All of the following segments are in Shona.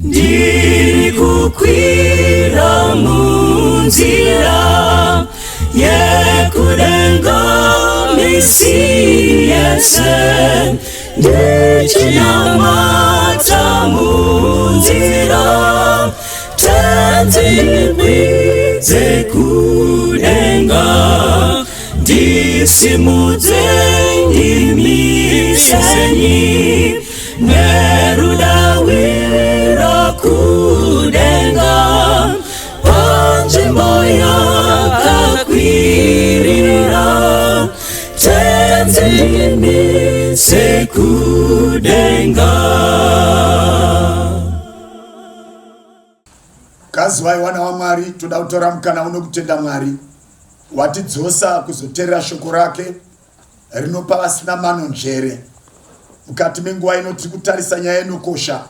ndiri kukwira munzira yekudenga misi yese ndichinamata munzira tanzikwize kudenga ndisimudze ndimisenyi nerudawira kudenga panzvimbo yakakwirira tanzimise kudenga. Kazi wana wa Mwari, toda kutora mukana uno kutenda Mwari watidzosa kuzoteerera shoko rake rinopa vasina mano njere mukati menguva ino tiri kutarisa nyaya inokosha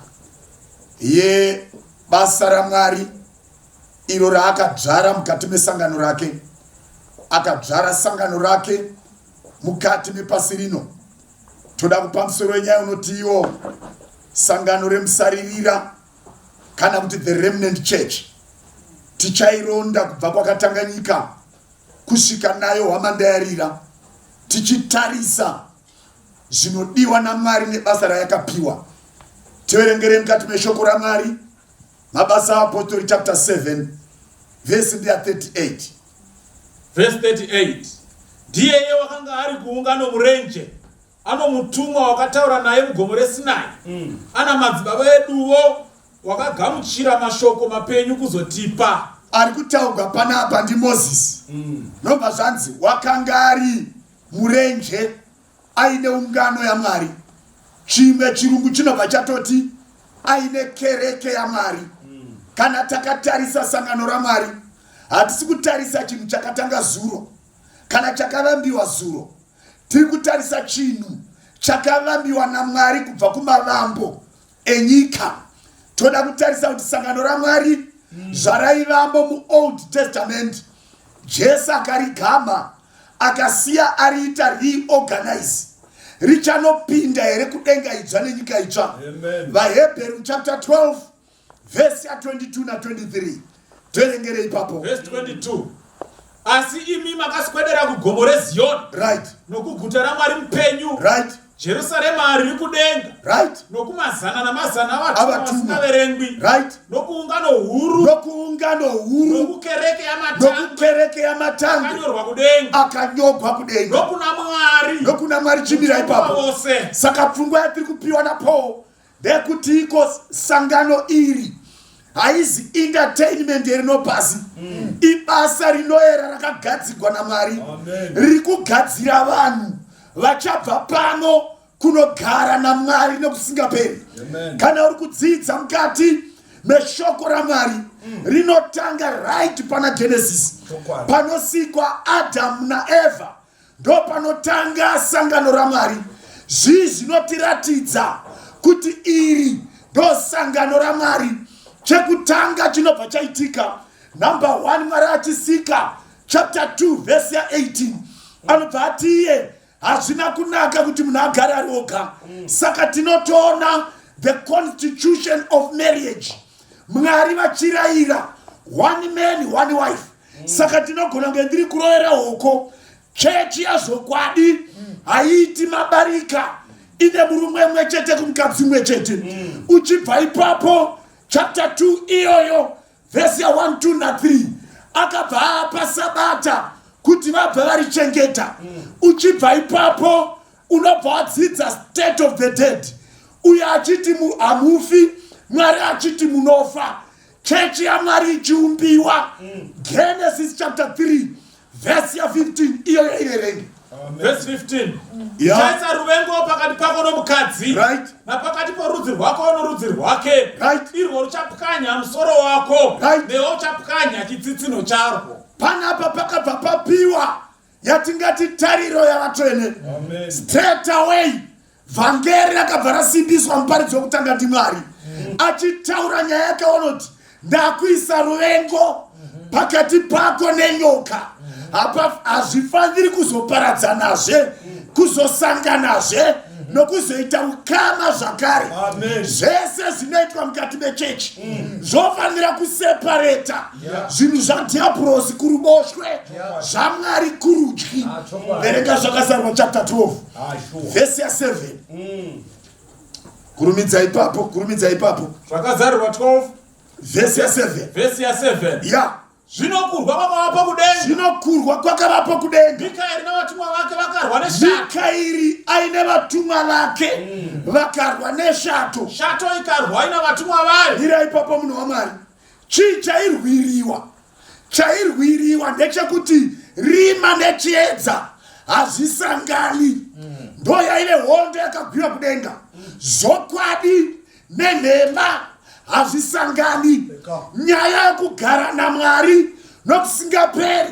yebasa raMwari iro raakadzvara mukati mesangano rake, akadzvara sangano rake mukati mepasi rino. Toda kupa musoro wenyaya unoti iwo sangano remusaririra kana kuti the remnant church tichaironda kubva kwakatanga nyika kusvika nayo hwamandayarira, tichitarisa zvinodiwa naMwari nebasa rayakapiwa. Tiverengere mukati meshoko raMwari Mabasa aPostoli chapter 7 verse 38. Verse 38. Ndiye wakanga ari kuungano murenje, ano mutumwa wakataura naye mugomo reSinai. Ana madzibaba eduwo wakagamuchira mashoko mapenyu kuzotipa. Ari kutaurwa panapa ndi Moses. Nobva zvanzi wakanga ari murenje aine ungano yaMwari. Chimwe chirungu chinobva chatoti aine kereke yaMwari. Kana takatarisa sangano raMwari, hatisi kutarisa chinhu chakatanga zuro kana chakavambiwa zuro. Tiri kutarisa chinhu chakavambiwa naMwari kubva kumavambo enyika. Toda kutarisa kuti sangano raMwari zvaraivambo muOld Testament, Jesu akarigama akasiya ariita reorganize, richanopinda here kudenga idzva nenyika itsva. VaHebheru chapter 12 verse 22 na 23. Toerengere ipapo. Verse 22. Asi imi makaswedera kugomo reZioni, right, nokuguta raMwari mupenyu, right, Jerusalema riri kudenga, right, nokumazana namazana vatumwa vasingaverengwi, right, nokuungano huru, nokukereke yamatanda akanyogwa kudenga, nokuna Mwari chimira ipapo. Saka pfungwa yatiri kupiwa naPaul ndeyekuti iko sangano iri haizi entertainment rinopasi, ibasa rinoera rakagadzirwa naMwari, riri kugadzira vanhu vachabva pano kunogara naMwari nokusingaperi. Kana uri kudzidza mukati meshoko raMwari, rinotanga right pana Genesis, panosikwa Adam naEva, ndo panotanga sangano raMwari. Zvinotiratidza kuti iri ndo sangano raMwari. Chekutanga chinobva chaitika. Number 1, Mwari achisika chapter 2 verse 18, anobva ati iye hazvina kunaka kuti munhu agare ari oga. Saka tinotoona the constitution of marriage, Mwari vachirayira one man one wife. Saka tinogona kunge ndiri kurovera hoko, chechi yazvokwadi haiti mabarika, ine murume mwe chete kumukadzi mwe chete. Uchibva ipapo chapter 2 iyoyo verse 1, 2 na 3 akabva apa Sabata kuti vabva varichengeta. Uchibva ipapo unobva wadzidza state of the dead, uye achiti hamufi, Mwari achiti munofa, chechi yaMwari ichiumbiwa. Genesis chapter 3 verse 15 iyoyo iverenge. Verse 15. Chaisa ruvengo pakati pako nomukadzi, right, napakati porudzi rwako norudzi rwake, right, irwo ruchapwanya musoro wako, right, newo uchapwanya chitsitsino charwo. Panapa pakabva papiwa yatingati tariro yavatsvene. Straight away vhangeri rakabva rasimbiswa muparidzi wokutanga ndiMwari, achitaura nyaya yake onoti ndakuisa ruvengo pakati pako nenyoka. Apa hazvifaniri kuzoparadzanazve, kuzosanganazve nokuzoita ukama zvakare. Zvese zvinoitwa mukati mechechi zvofanira kuseparata zvinhu zvadhiabhurosi kuruboshwe, zvaMwari kurudyi. Verenga zvakazarwa chapter 12 vhesi ya7. Kurumidza ipapo. Zvakazarwa 12 vhesi ya7. Ya. Zvinokurwa kwakavapo kudenga. Zvinokurwa kwakavapo kudenga. Mikaeri navatumwa vake vakarwa neshato. Mikaeri aine vatumwa vake vakarwa neshato. Shato ikarwa ina vatumwa vayo. Mira ipapo munhu waMwari. Chii chairwiriwa ndechekuti rima nechiedza hazvisangani. Ndo yaine hondo yakagwiwa kudenga. Zvokwadi nenhema hazvisangani. Nyaya yekugara naMwari nokusingaperi,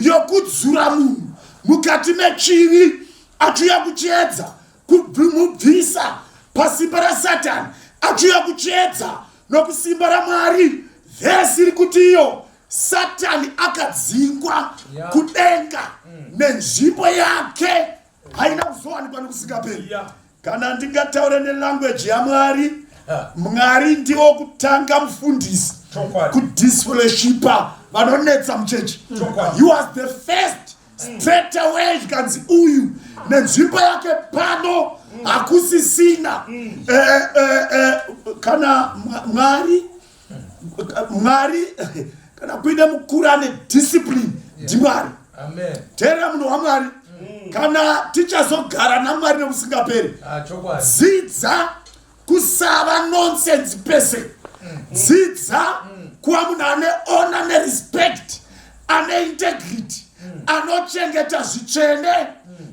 yokudzura munhu mukati mechivi achiuya kuchiedza kumubvisa pasimba raSatani, achiuya kuchiedza nokusimba raMwari. Vhesi iri kuti iyo Satani akadzingwa kudenga nenzvimbo yake haina kuzowanikwa nokusingaperi. Kana ndingataure nelanguage yaMwari, Mwari ndiwo kutanga mufundisi kudisfellowshipa vanonetsa muchechi. He was the first straight away. Zvikanzi uyu nenzvimbo yake pano hakusisina. Kana Mwari kana kuine mukuru ane discipline ndiMwari. Tera munhu waMwari, kana tichazogara naMwari nokusingaperi, dzidza kusava nonsense person. Dzidza kuva munhu ane honor nerespect, ane integrity, anochengeta zvichene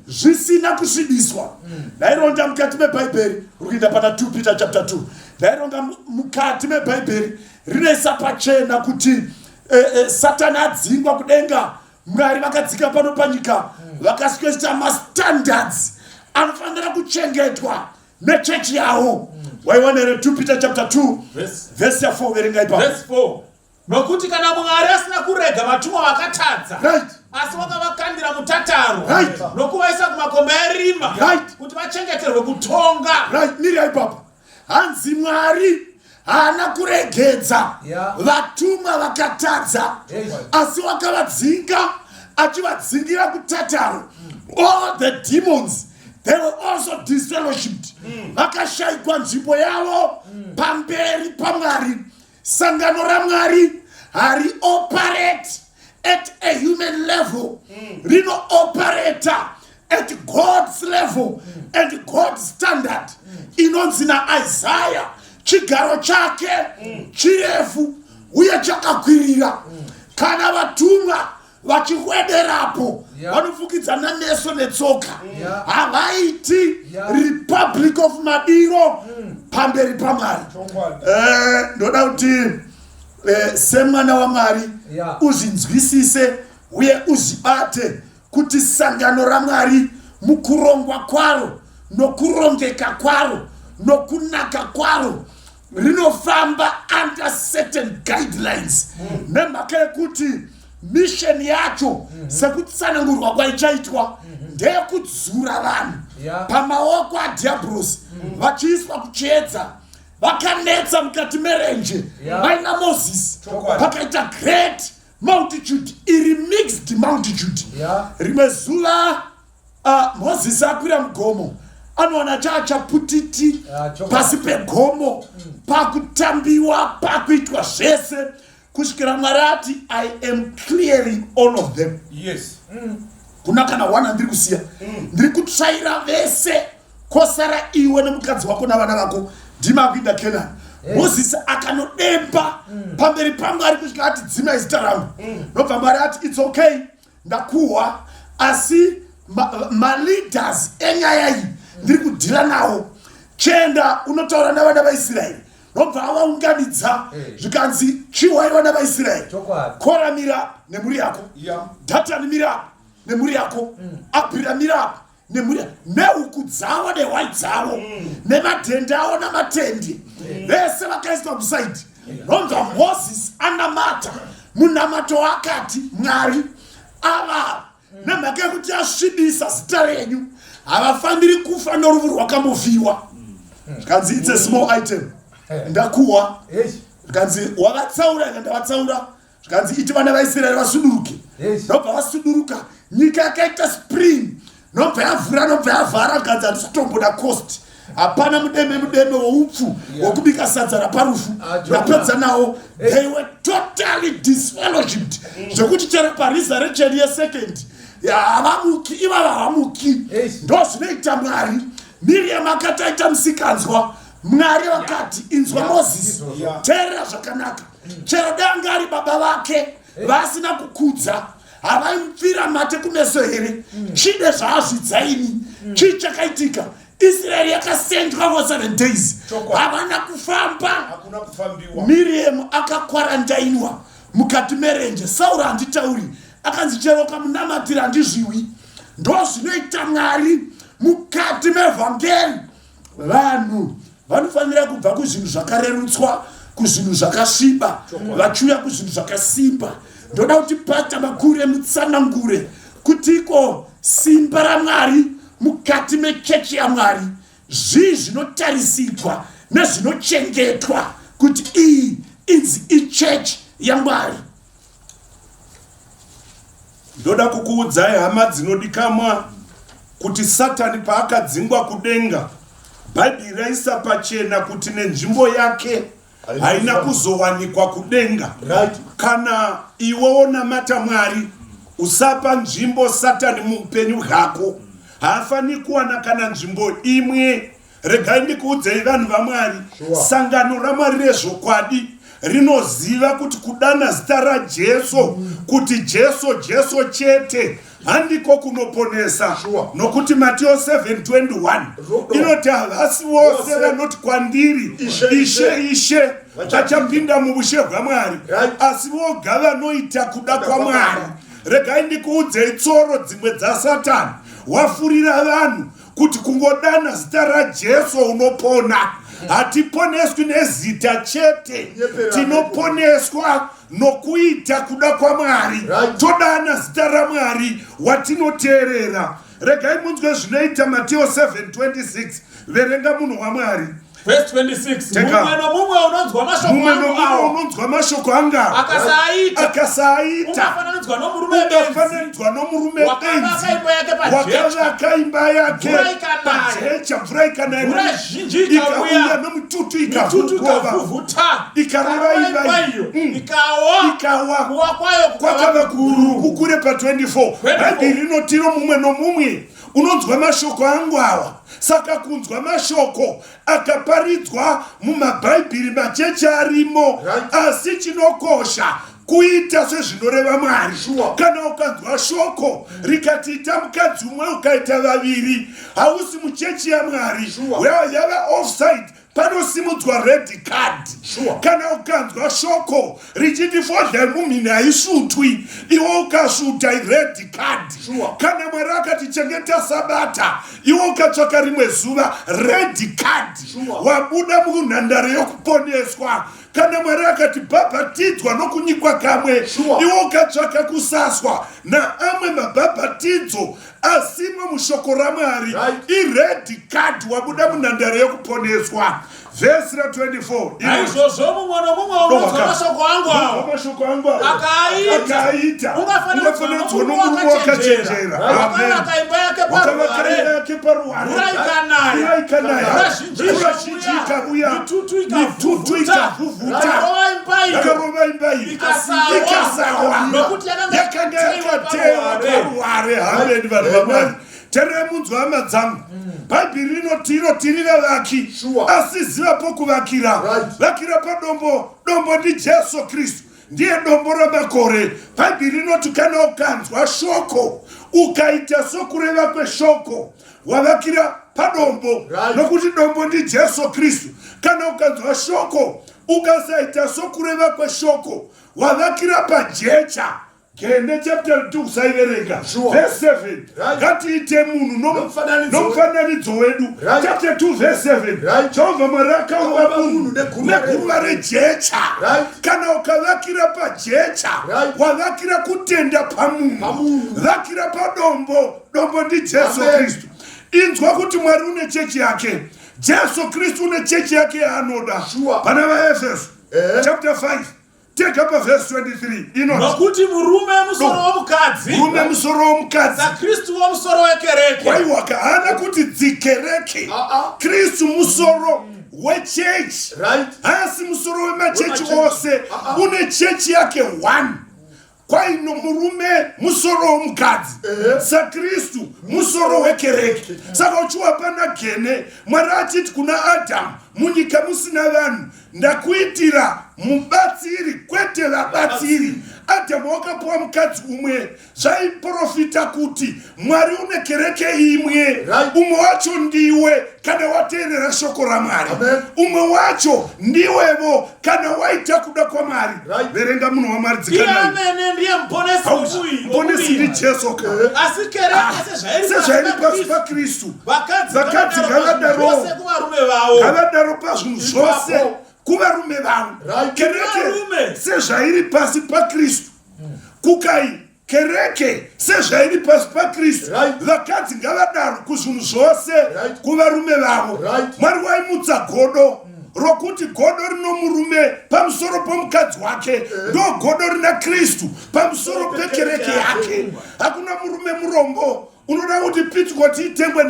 zvisina kusvibiswa. Ndaironga mukati mebhaibheri, urikuenda pana 2 Peter chapter 2. Ndaironga mukati mebhaibheri rinoisa pachena kuti Satani adzingwa kudenga, Mwari vakadzika pano panyika vakasvika mastandards anofanira kuchengetwa nechechi yavo. Waiona here 2 Peter chapter 2 vhesi ya4. Verenga ipapo. Verse 4. Nokuti kana Mwari asina kurega vatumwa vakatadza, asi vakavakandira mutataro nokuvaisa kumakomba erima kuti vachengeterwe kutonga. Miri ipapo. Hanzi Mwari haana kuregedza vatumwa vakatadza, asi wakavadzinga achivadzingira kutataro. All the demons, they were also disfellowshipped. Vakashayikwa nzvimbo yavo pamberi paMwari. Sangano raMwari hari operate at a human level, rino operate at God's level and God's standard. Inonzi naIsaiah, chigaro chake chirefu uye chakakwirira. Kana vatumwa vachihwederapo vanofukidzana meso netsoka, havaiti republic of madiro pamberi paMwari. Ndoda kuti semwana waMwari uzvinzwisise uye uzvibate kuti sangano raMwari mukurongwa kwaro nokurongeka kwaro nokunaka kwaro rinofamba under certain guidelines. Nemhaka yekuti mission yacho sekutsanangurwa kwaichaitwa ndeyekudzura vanhu pamaoko adhiabhurosi vachiiswa kuchiedza. Vakanetsa mukati merenje vaina Moses, pakaita great multitude, iri mixed multitude. Rimwe zuva Moses akwira mugomo, anoona chachaputiti pasi pegomo, pakutambiwa, pakuitwa zvese, kusvikira Mwari ati I am clearing all of them. Kuna kana wana ndiri kusiya, ndiri kutsvaira vese, kosara iwe nemukadzi wako navana vako, ndima kuinda Kenani. Moses akanodemba pamberi paMwari kusvika ati dzima zita rangu. Nobva Mwari ati it's okay, ndakuhwa, asi leaders enyaya iyi ndiri kudhira nawo. Chenda unotaura navana vaIsraeri. Nobva avaunganidza zvikanzi chiwai vana vaIsraeri. Kora mira nemhuri yako, Dhatani mira nemhuri yako, Abhira mira nemhuri yako, nehuku dzavo nehwai dzavo, nemadhende avo namatendi, vese vakaiswa kusaidi. Nobva Moses anamata munamato akati Mwari ava nemhaka yekuti asvibisa zita renyu, havafaniri kufa noruvu rwakambovhiwa. Zvikanzi it's a small item. Ndakuwa. Zvikanzi wavatsaura ndavatsaura. Zvikanzi iti vana vaIsraeri vasuduruke. Nobva vasuduruka nyika yakaita spring. Nobva yavhura nobva yavhara. Zvikanzi handisitomboda cost. Hapana mudeme woupfu wokubika sadza raparufu. Ndapedza nawo. They were totally disfellowshipped. Zvokuti chero paresurrection yesecond havamuki ivava havamuki. Ndo zvinoita Mwari. Miriam akataita musikanzwa. Mwari vakati inzwa Moses. Teerera zvakanaka. Chero danga ari baba vake vasina kukudza havaimupfira mate kumeso here. Chide zvaazvidzaini. Chii chakaitika? Israeli yakasendwa for 7 days. Havana kufamba. Miriam akakwarantainwa mukati merenje. Sauro handitauri. Akanzi chero kamunamatira handizviwi. Ndo zvinoita Mwari mukati mevhangeri. Vanhu vanofanira kubva kuzvinhu zvakarerutswa kuzvinhu zvakasviba vachiuya kuzvinhu zvakasimba. Ndoda kuti Pastor Makure mutsanangure kutiko simba raMwari mukati mechechi yaMwari zvii zvinotarisirwa nezvinochengetwa kuti iyi inzi ichechi yaMwari. Ndoda kukuudzai hama dzinodikamwa kuti Satani paakadzingwa kudenga Bhaibheri raisa pachena kuti nenzvimbo yake haina kuzowanikwa kudenga. Kana iwe unamata Mwari usapa nzvimbo Satani muupenyu hwako haafani kuwana kana nzvimbo imwe. Regai ndikuudzei vanhu vaMwari, sangano raMwari rezvokwadi rinoziva kuti kudana zita raJesu kuti Jesu chete handiko kunoponesa. Nokuti Mateo 7:21 inoti havasi vose vanoti kwandiri Ishe vachapinda muvushe hwaMwari, asi voga vanoita kuda kwaMwari. Regai ndikuudzei tsoro dzimwe dzaSatani. Wafurira vanhu kuti kungodana zita raJesu unopona. Hatiponeswi nezita chete, tinoponeswa nokuita kuda kwaMwari. Todana zita raMwari watinoteerera. Regai munzwe zvinoita Mateo 7:26. Verenga munhu waMwari. Verse 26. Mumwe nomumwe unonzwa mashoko anga akasaita unofananidzwa nomurume benzi wakavaka imba yake pajecha, mvura ikanaya ikauya nomututu ikavhuvhuta ikarova imba iyo ikawa kwakava kukure pa24. Bhaibheri inotiro mumwe nomumwe unonzwa mashoko angu awa. Saka kunzwa mashoko akaparidzwa mumabhaibheri machechi arimo. Asi chinokosha kuita sezvinoreva Mwari. Kana ukanzwa shoko rikatiita mukadzi umwe ukaita vaviri, hausi muchechi yaMwari, yava offside. Panosimudzwa red card. Kana ukanzwa shoko richiti fodha mumhini haisvutwi, iwe ukasvuta red card. Kana Mwari akati chengeta Sabata, iwe ukatsvaka rimwe zuva, red card. Wabuda munhandare yokuponeswa. Kana Mwari akati bhabhatidzwa nokunyikwa kamwe, iwe ukatsvaka kusaswa naamwe mabhabhatidzo asimwe mushoko raMwari, ired card. Wabuda munhandare yokuponeswa. Verse 24. Naizvozvo mumwe nomumwe unonzwa mashoko angu akaita ungafananidzwa nomurume wakachenjera. Wakavaka yake paruware, mvura ikanaya, zhinji ikauya, mitutu ikavhuvhuta, yakarova imba iyi ikasawa, yakanga yakatewa paruware. Hameni vanhu vaMwari, tererai munzwa hama dzangu. Bhaibheri rinotiri vavaki, asi ziva pokuvakira. Vakira padombo. Dombo ndi Jesu Kristu, ndiye dombo ramakore. Bhaibheri rinoti kana ukanzwa shoko ukaita sokureva kweshoko, wavakira padombo. Nokuti dombo ndi Jesu Kristu. Kana ukanzwa shoko ukasaita sokureva kweshoko, wavakira pajecha. Kende chapter 2 saiverenga. Verse 7. Ngatiite munhu nomufananidzo wedu. Chapter 2 verse 7. Jehovha Mwari akaumba munhu neguruva rejecha. Kana ukavakira pajecha, wavakira kutenda pamunhu. Vakira padombo. Dombo ndi Jesu Kristu. inzwa kuti Mwari une chechi yake, Jesu Kristu une chechi yake yaanoda. Pana vaEfeso chapter 5 take up a verse 23. Nokuti murume musoro womukadzi, murume musoro womukadzi, Kristu musoro wekereke. Waiwaka hana kuti dzikereke, Kristu musoro wechechi, hasi musoro wemachechi ose, une chechi yake one. Kwaino murume musoro womukadzi, saKristu musoro wekereke. Saka uchiwa pana gene, Mwari achiti kuna Adamu, munyika musina vanhu, ndakuitira mubatsiri kwete vabatsiri. Adamu wakapuwa mukadzi umwe, zvaiprofita kuti Mwari une kereke imwe, umwe wacho ndiwe kana wateerera shoko raMwari, umwe wacho ndiwevo kana waita kuda kwaMwari. Verenga munhu waMwari dzikanai. Mponesi ndi Jesu. Asi kereke sezvairi pasi paKristu, vakadzi ngavadaro pazvinhu zvose kuvarume vavo. Kereke sezvairi pasi paKristu, kukai kereke sezvairi pasi paKristu, vakadzi ngavadaro kuzvinhu zvose kuvarume vavo. Mwari waimutsa godo rokuti godo rino murume pamusoro pomukadzi wake, ndo godo rina Kristu pamusoro pekereke yake. Hakuna murume murombo unoda kuti pitikoti itengwe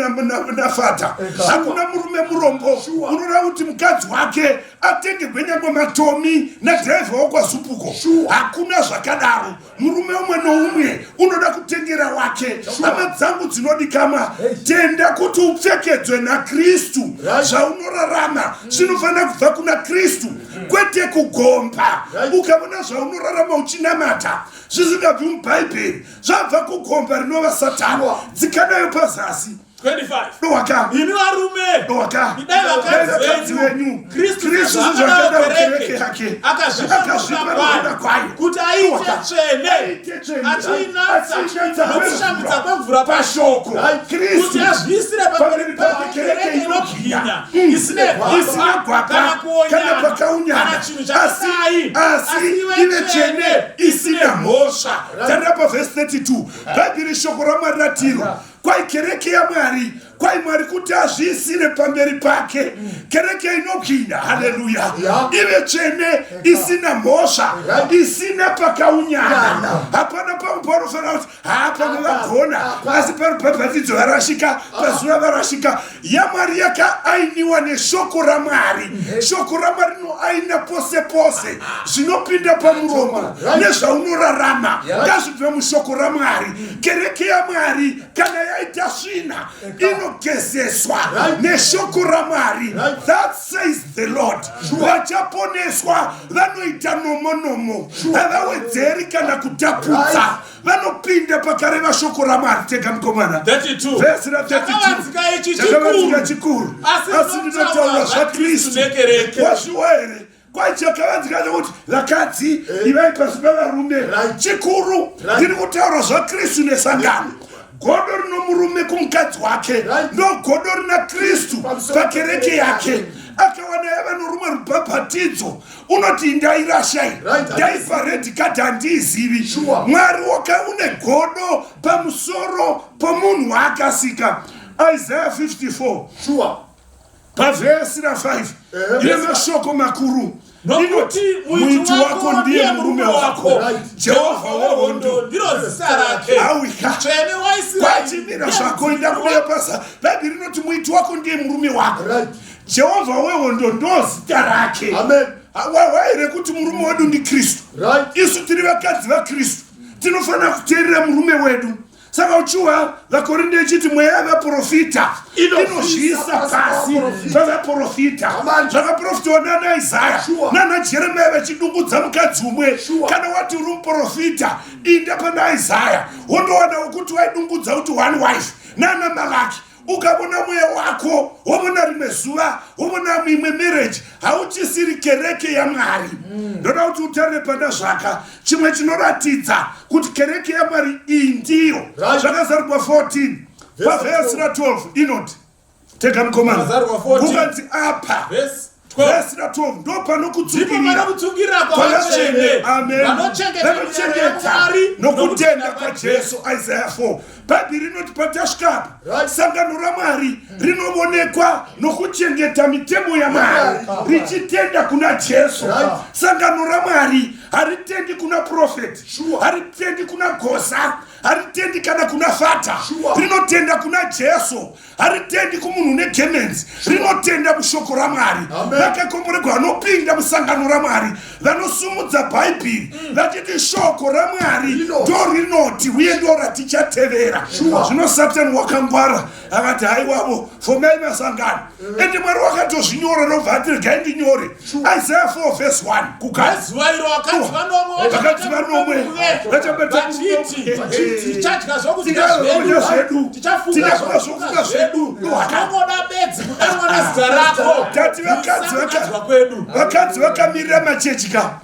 nafata. Hakuna murume murombo unoda kuti mukadzi wake atengerwe nyangwe matomi nadhiraivha wokwaZupuko. Hakuna zvakadaro. Murume umwe noumwe unoda kutengera wake. Hama dzangu dzinodikama, tenda kuti upfekedzwe naKristu. Zvaunorarama zvinofanira kubva kuna Kristu, kwete kugomba. Ukaona zvaunorarama uchinamata zvisingabvi mubhaibheri, zvabva kugomba rinova Satani. Dzikanayo pazasi 25. Doaka. Imi varume. Doaka. Idai vakadzi venyu. Kristu zvakada kereke yake. Akazvipa kwayo. Kuti aite tsvene. Achinatsa nokushambidza kwemvura pashoko. Kuti azviisire pamberi pakereke inobwinya. Isina gwapa kana pakaunyana. Asi ive tsvene isina mhosva. Tanda paverse 32. Bhaibheri shoko raMwari ratirwa. Kwai kereke yaMwari, kwai Mwari kuti azviisire pamberi pake, kereke inobwinya, haleluya, ive tsvene isina mhosva, isina pakaunyana. Hapana pamuprofita kuti hapana vagona, asi paripabhatidzo varashika, pazuva varashika. YaMwari yakaainiwa neshoko raMwari. Shoko raMwari rinoaina pose pose, zvinopinda pamuromo nezvaunorarama ngazvibve mushoko raMwari. Kereke yaMwari kana yaita svina inogezeswa neshoko raMwari. That says the Lord. Vachaponeswa vanoita nomonomo, havawedzeri kana kutapudza, vanopinda pakareva shoko raMwari. Tega mukomana 32 verse 32. Chakavanzika chikuru asi ndinotaura zvaKristu. Wazviwa here? Kwai chakavanzika chokuti vakadzi ivai pasi pavarume. Chikuru ndiri kutaura zvaKristu nesangano. Godo rino murume kumukadzi wake, ndo godo rina Kristu pakereke yake. Akawana yava norumwe rubhabhatidzo, unoti ndairashai, ndaipa red card handiizivi. Mwari waka une godo pamusoro pomunhu waakasika. Isaiah 54 pavhesi ra5 ine mashoko makuru. Nokuti muiti wako ndiye murume wako, Jehovha wehondo ndiro zita rake. Tsvene waIsraeri. Kwachimira zvako inda kubuya pasa. Bhaibheri rinoti muiti wako ndiye murume wako. Jehovha wehondo ndo zita rake. Amen. Waire kuti murume wedu ndi Kristu. Isu tiri vakadzi vaKristu, tinofanira kuteerera murume wedu. Saka uchiwa vaKorinde chiti mweya vaprofita inozviisa pasi pavaprofita. Zvakaprofitwa nana Isaya nana Jeremiya vachidungudza mukadzi umwe. Kana wati uri muprofita, inda pana Isaya wondowana kuti waidungudza kuti one wife nana Malaki. Ukabona mweya wako wabona rimwe zuva, wabona mimwe marriage, hauchisiri kereke yaMwari. Ndoda kuti utarire pana zvaka chimwe chinoratidza kuti kereke yaMwari iyi ndiyo. Zvakazarurwa 14 pavhesi ra12 inoti, tega mukomana, ukanzi apa verse 12 ndo panokutsungirira kwavatsvene amen vanochengeta nokutenda kwaJesu Isaiah 4 bhaibheri rinoti patasvikapo sangano raMwari rinoonekwa nokuchengeta mitemo yaMwari richitenda kuna Jesu. Sangano raMwari haritendi kuna profeti, haritendi kuna gosa, haritendi kana kuna fata, rinotenda kuna Jesu. Haritendi kumunhu negemenzi, rinotenda mushoko raMwari. Vakakomboregwa vanopinda musangano raMwari vanosumudza bhaibheri vachiti shoko raMwari ndo rinoti uye ndo ratichatevera. Zvino Satani wakangwara akati haiwavo fomai masangano ende Mwari wakatozvinyora nobva ati regai ndinyore Isaiah 4 verse 1 kugazuvairo vakadzi vanomwe tichadya zvokudya zvedu tichafunga zvokudya zvedu hakangoda bedzi kudanwa nezita rako tati vakadzi vakamirira machechika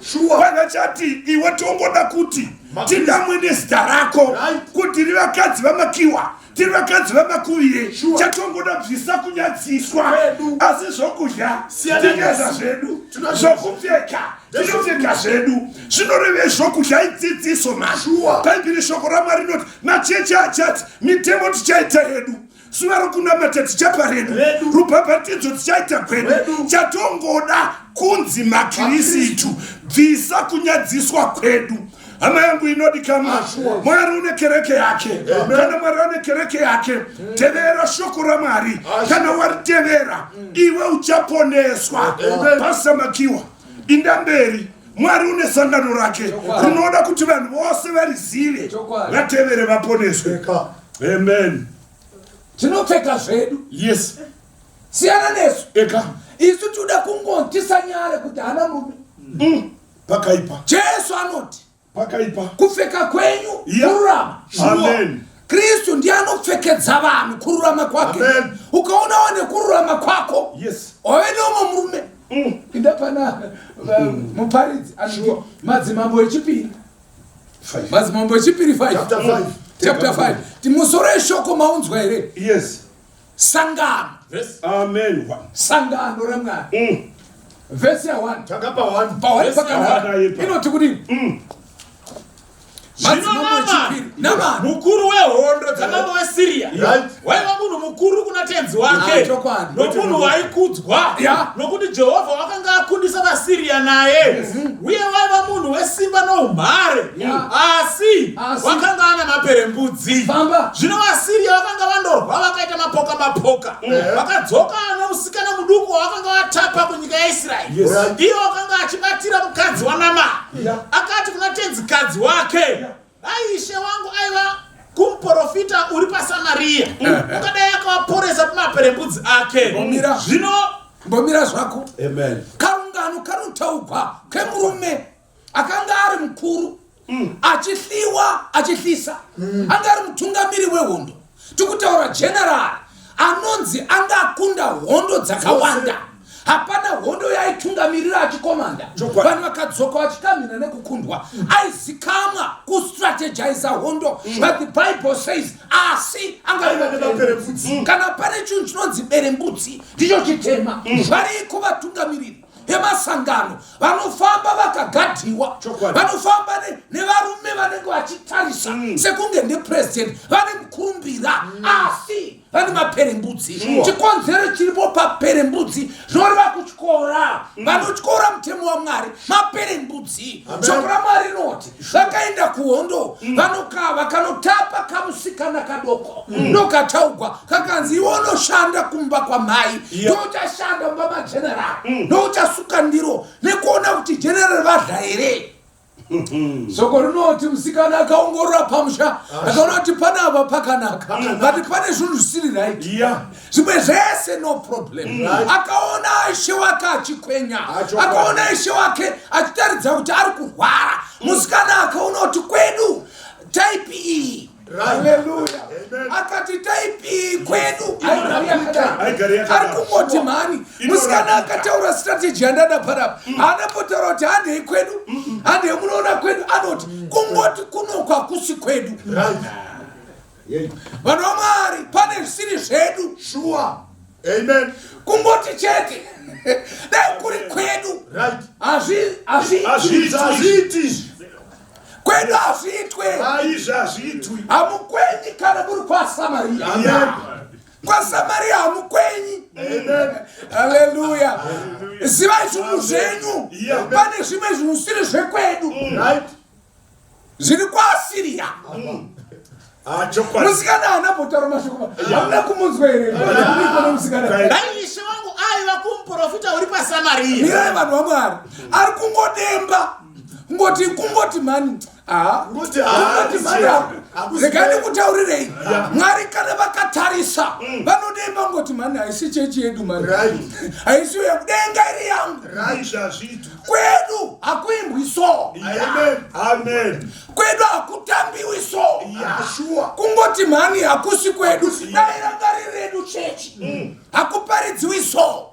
vachati iwe tongoda kuti tidamwe nezita rako kuti rivakadzi vamakiwa tiri vakadzi vamakuvire chatongoda bvisa kunyadziswa asi zvokudya tingeza zvedu zvokupfeka tinopfeka zvedu zvinoreve zvokudya idzidziso mashuwa bhaibheri shoko raMwari rinoti machechi achati mitemo tichaita yedu zuva rokunamata tichapa redu rubhabhatidzo tichaita kwedu chatongoda kunzi maKristu bvisa kunyadziswa kwedu. Hama yangu inodikama Mwari une kereke yake kana Mwari une kereke yake tevera shoko raMwari kana waritevera iwe uchaponeswa pasamakiwa indamberi. Mwari une sangano rake rinoda kuti vanhu vose varizive vatevere vaponeswe. Amen. Tinopfeka zvedu. Yes. Siyana nesu. Eka. Isu tuda kungotisa nyare kuti hana mume. Pakaipa. Jesu anoti pakaipa kupfeka kwenyu kururama. Amen. Kristu ndiye anopfekedza vanhu kururama kwake. Ukaona wane kururama kwako ove nomwe murume. Inda pana muparidzi anoti madzimambo echipiri 5 chapter 5 timusoro eshoko maunzwa here. Yes. Sangano. Amen. Sangano raMwari. Verse 1 takapa 1 inoti kuti mukuru wehondo dzamambo weSiria waiva munhu mukuru kuna tenzi wake nomunhu waikudzwa nokuti Jehovha wakanga akundisa vaSiria naye uye waiva munhu wesimba noumhare asi wakanga ana maperembudzi. Zvino vaSiria vakanga vandorwa vakaita mapoka vakadzoka nomusikana muduku wakanga watapa kunyika yaIsraeri iye wakanga achibatira mukadzi waNama akati kuna tenzikadzi wake aishe wangu aiva kumprofita uri paSamaria ukadai akavaporesa pamaperembudzi ake. Zvino mbomira zvako. Amen. Karungano kanotaurwa kemurume akanga ari mukuru achihliwa achihlisa anga ari mutungamiri wehondo tikutaura general anonzi anga akunda hondo dzakawanda. Hapana hondo yaitungamirira achikomanda vanhu vakadzoka vachikamira nekukundwa aizikamwa kustrategize hondo but the Bible says asi angaiva nevaperembudzi kana pane chinhu chinonzi berembudzi ndicho chitema variko vatungamiriri emasangano vanofamba vakagadiwa vanofamba nevarume vanenge vachitarisa sekunge ndepresident vane mukurumbira asi vane maperembudzi. Chikonzero chiripo paperembudzi zvoreva kuchikora vanotyora mutemo waMwari maperembudzi. Shoko raMwari rinoti vakaenda kuhondo vakanotapa kamusikana kadoko ndokataugwa kakanzi iwe unoshanda kumba kwamai ndouchashanda mumba magenerali ndouchasuka ndiro nekuona kuti general vadla here. Soko rinoti musikana akaongorora pamusha akaona kuti panapa pakanaka but pane zvinhu zvisiri right zvimwe zvese no problem. Akaona ishe wake achikwenya akaona ishe wake achitaridza kuti ari kurwara musikana akaona kuti kwedu type iyi. Hallelujah. Akati type kwedu ari kungoti mani musikana akataura strategy yandada parapa anapotaura kuti handei kwedu handei munoona kwedu anoti kungoti kunokwa kusi kwedu. Vanhu vaMwari pane zvisiri zvedu Amen. Kungoti chete. Dai kuri kwedu. Right. Azviti. Kwedu azvitwe. Azvitwi. Hamukwenyi kana muri kwa Samaria. Amen. Kwa Samaria hamukwenyi. Amen. Hallelujah. Zivai zvinhu zvenyu. Pane zvimwe zvinhu zvisiri zvekwedu. Right. Zviri kwa Asiria. Musikana hana bhotaro mashoko. Hamuna kumunzwa here. Dai ishe wangu aiva kumuprofita uri paSamaria. Mirai vanhu vaMwari. Ari kungodemba. Kungoti mani. Rekani kutaurirei. Mwari kana vakatarisa vanodemba ngoti mani haisi chechi yedu mani. Haisi denga iri yangu. Kwedu hakuimbwi so. Amen. Kwedu hakutambiwi so. Kungoti mani hakusi kwedu. Dai rangari redu chechi. Hakuparidziwi so.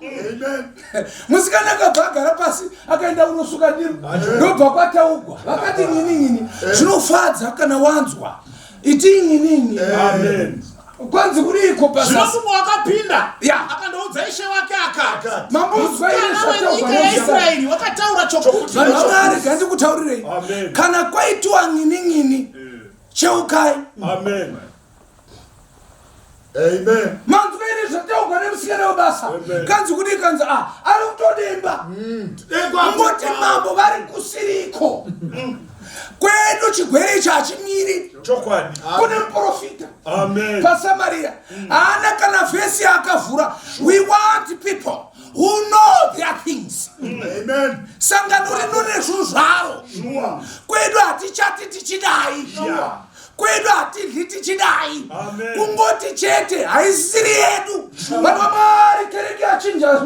Musikana akabva pasi akaenda unosuka ndiro. Ndobva kwataugwa. Vakati nyini. Zvinofadza kana wanzwa. Iti nyini. Amen. Kwanzi kuriko pasi. Zvinokumwa wakapinda. Akandoudza ishe wake akati. Mambozwa ine zvataurwa naIsraeri wakataura chokuti. Mwari ngandikutaurirei. Kana kwaitwa nyini. Cheukai. Amen. Amen. Manzwa ine zvataurwa nemusikana webasa. Kanzi kuti kanzi ari kutodemba. Ngoti mambo vari kusiriko. Kwedu chigwere ichi hachimiri. Kune muprofita paSamaria. Haana kana vhesi akavhura. We want people who know their things. Amen. Sangano rino nezvinhu zvaro. Kwedu hatichati tichidai. Kwedu hatidli tichidai. Kungoti chete haisiri yedu. Vanhu vaMwari kereke achinja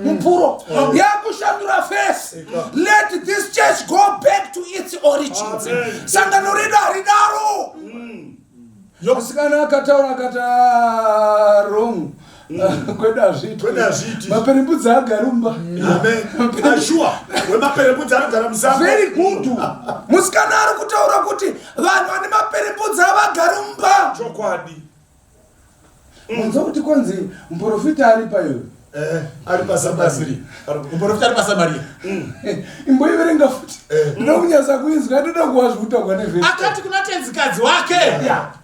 mupuro. Yakushandura vhesi. Let this church go back to its origins. Sangano redu haridaro. Musikana akataura wrong. Kwedu hazvitwi. Maperembudzi agarumba. Very good. Musikana ari kutaura kuti vanhu vane maperembudzi avagarumba. Munzwa kuti kwanzi muprofita ari payo. Ari paSamaria. Muprofita ari paSamaria. Imboiverenga futi. Ndinokunyasa kuinzwa ndoda kuwazvutaurwa nevhesi. Akati kuna tenzikadzi wake.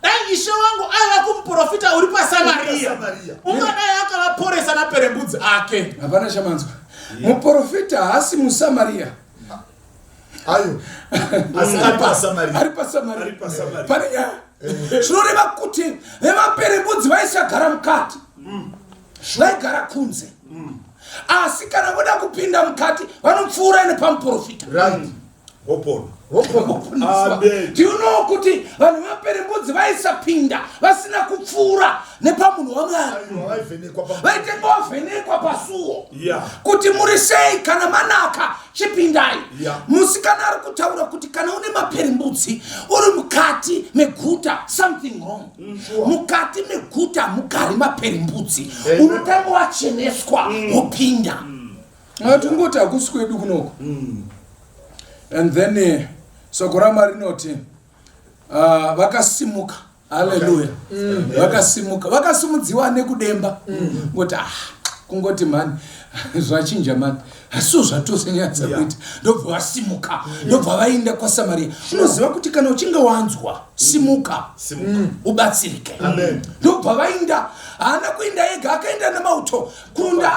Dai ishe wangu aiva kumuprofita uri paSamaria. Ungadai akavaporesa naperembudzi ake. Hapana chamanzwa. Muprofita hasi muSamaria. Ayo. Ari paSamaria. Pane nyaya. Zvinoreva kuti vemaperembudzi vaisagara mukati. Vaigara kunze. Asi kana voda kupinda mukati vanopfuura nepamuprofita. Open. Do you know kuti vanhu vemaperembudzi vaisapinda vasina kupfuura nepamunhu waMwari. Vaitenga vavhenekwa pasuo. Kuti muri sei kana manaka chipindai. Musikana ari kutaura kuti kana une maperembudzi uri mukati meguta something wrong. Mukati meguta mugari maperembudzi. Unotanga wacheneswa wopinda. Tungoti hakusi kwedu kunoko. And then soko raMwari rinoti vakasimuka. Hallelujah. Vakasimudziwa nekudemba. Ngoti kungoti mani zvachinja mani. Hasu zvatosenyadza kuita. Ndobva vasimuka. Ndobva vaenda kwaSamaria. Unoziva kuti kana uchinge wanzwa simuka. Ubatsirike. Ndobva vaenda. Haana kuenda ega akaenda nemauto. Kunda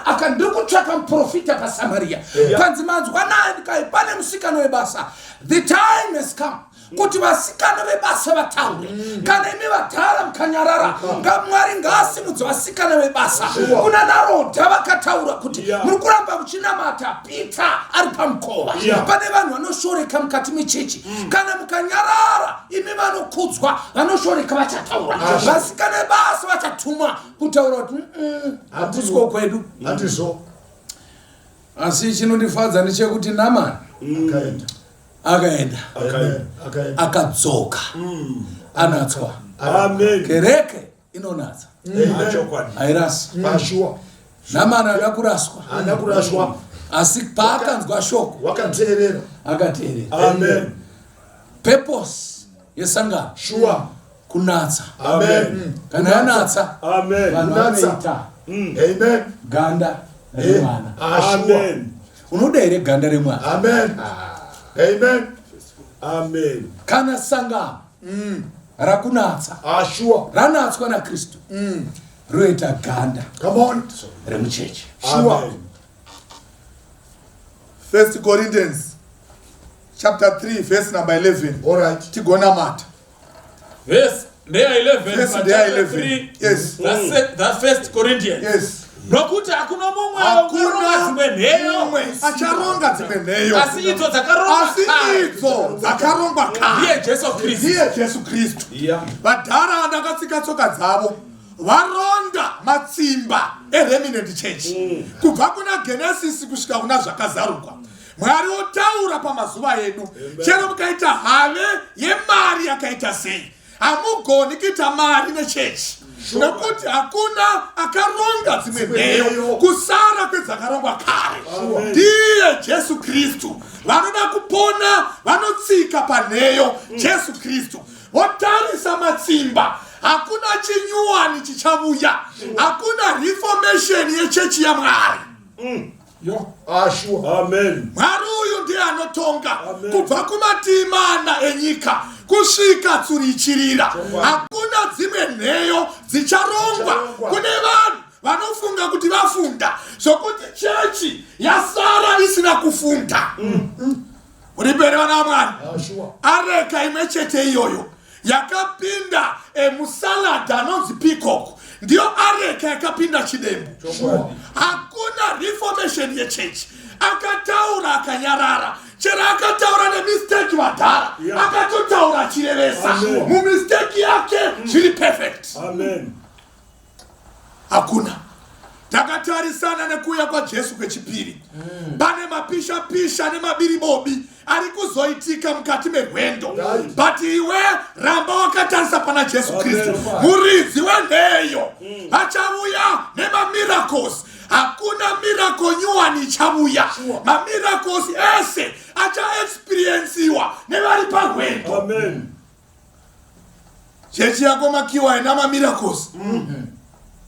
akakutsvaka muprofita paSamaria. Kanzi manzwa nani pane musikana webasa. The time has come. Kuti vasikana vebasa vataure. Kana imi vatara mukanyarara. Mwari ngaasimudze vasikana vebasa. Kuna Narodha vakataura kuti muri kuramba muchinamata Peter ari pamukova. Pane vanhu vanoshoreka mukati mechechi. Kana mukanyarara imi vanokudzwa vanoshoreka vachataura. Vasikana vebasa vachatumwa kutaura kuti hatisiko kwedu. Asi chinondifadza ndechekuti Naamani akaenda akadzoka anatswa. Kereke inonatsa. Hairasi. Naamani haana kuraswa. Asi paakanzwa shoko akateerera. Purpose yesangano kunatsa. Kana yanatsa vanhu vanoita Amen. Ganda remwana. Amen. Unoda here ganda remwana. Amen. Amen. Amen. Kana sanga rakunatsa. Sure. Ranatswa na Kristu. Roita ganda. Come on. Remucheche. Sure. 1 Corinthians chapter 3 verse number 11. All right. Tigona mata. Verse 11. Verse chapter 11. 3. Yes. That's 1 Corinthians. Yes. Nokuti hakuna mumwe acharonga dzimeneyo asi idzo dzakarongwa kare ndiye Jesu Kristu. vadhara ndakatsika tsoka dzavo varonda matsimba eRemnant Church kubva kuna Genesis kusvika kuna zvakazarurwa. Mwari otaura pamazuva edu, chero mukaita have yemari yakaita sei, hamugoni kuita mari nechechi nekuti hakuna akaronga dzimeneyo kusara kwedzakarongwa kare. Ndiye Jesu Kristu. Vanoda kupona vanotsika paneyo Jesu Kristu, votarisa matsimba. Hakuna chinyuwani chichavuya, hakuna reformation yechechi yaMwari. Sure. Amen. Mwari uyu ndiye anotonga kubva kumatimana enyika kusvika tsurichirira. Hakuna dzimwe nheyo dzicharongwa kune vanhu vanofunga kuti vafunda, zvokuti chechi yasara isina kufunda. Muripere vana vaMwari. Areka imwe chete iyoyo yakapinda musalada anonzi peacock ndiyo areka yakapinda chidembu. Hakuna reformation yechechi. Akataura akanyarara, chero akataura nemistake vadhara, akatotaura chirevesa. Mumistake yake zviri perfect. Amen. Hakuna. Takatarisana nekuuya kwaJesu kwechipiri. Pane mapisha nemabiribobi ari kuzoitika mukati merwendo. But iwe ramba wakatarisa pana Jesu Kristu, muridzi wenheyo. Achauya nemamiracles. Hakuna miracle nyuwani ichavuya. Mamiracles ese achaexperienciwa nevari parwendo. Amen. Chechi yako makiwa ina mamiracles.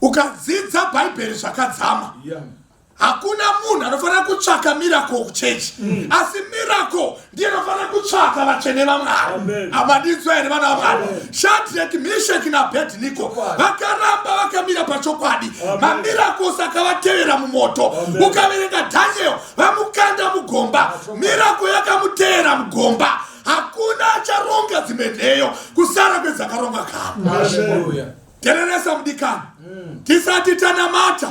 Ukadzidza Bible zvakadzama. Hakuna munhu anofanira kutsvaka miracle kuchechi. Asi miracle ndiye anofanira kutsvaka vatsvene vaMwari. Amadinzwa here vana vaMwari. Shadrach, Meshach naAbednego vakaramba vakamira pachokwadi. Mamiracles akavatevera mumoto. Ukaverenga Daniel vamukanda mugomba, miracle yakamutevera mugomba. Hakuna acharonga dzimwe nheyo kusara kwedzakarongwa kare. Tereresa mudikani. Tisati tanamata.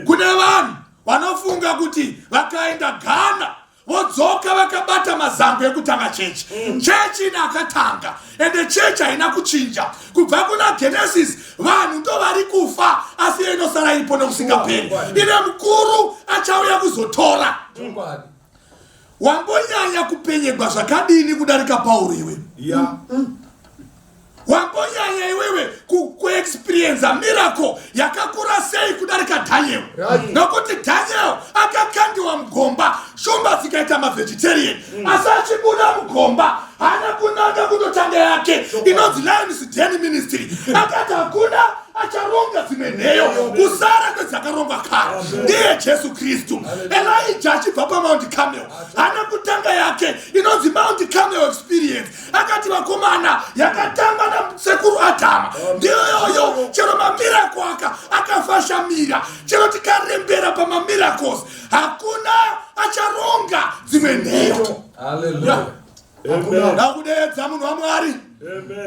Kune vanhu vanofunga kuti vakaenda Ghana vodzoka vakabata mazango ekutanga chechi. Chechi inakatanga ende chechi haina kuchinja. Kubva kuna Genesis vanhu ndo vari kufa asi inosara iripo nokusingaperi. Ine mukuru achauya kuzotora. Wambonyanya kupenyegwa zvakadini kudarika Pauro iwe? Wambonyanya iwewe kuexperience a miracle yakakura sei kudarika Daniel. Nokuti Daniel akakandiwa mugomba, shumba dzikaita mavegetarian. Asi achibuda mugomba hana kunanga kunotanga yake inonzi Lions Den Ministry. Akati hakuna acharonga dzimwe nheyo kusara kwedzakarongwa kare. Ndiye Jesu Kristu. Elijah achibva paMount Carmel hana kutanga yake inonzi Mount Carmel experience. Akati vakomana yakatanga nasekuru Adama. Ndiyo yoyo chero mamiracles akafashamira. Chero tikarembera pamamiracles hakuna acharonga dzimwe nheyo. Hallelujah. Nakudedza munhu waMwari.